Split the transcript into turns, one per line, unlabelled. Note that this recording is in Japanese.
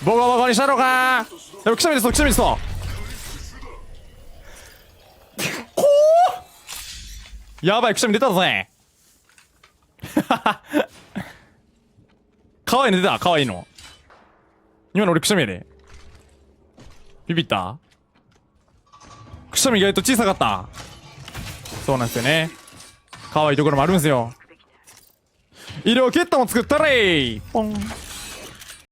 ボコボコにしたのか。やばい、くしゃみです、くしゃみです。こうやばい、くしゃみ出たぜ。かわいいの出た、かわいいの。今の俺くしゃみやで。ビビった。くしゃみ意外と小さかった。そうなんですよね。可愛いところもあるんですよ。医療キットも作ったれー。ポン。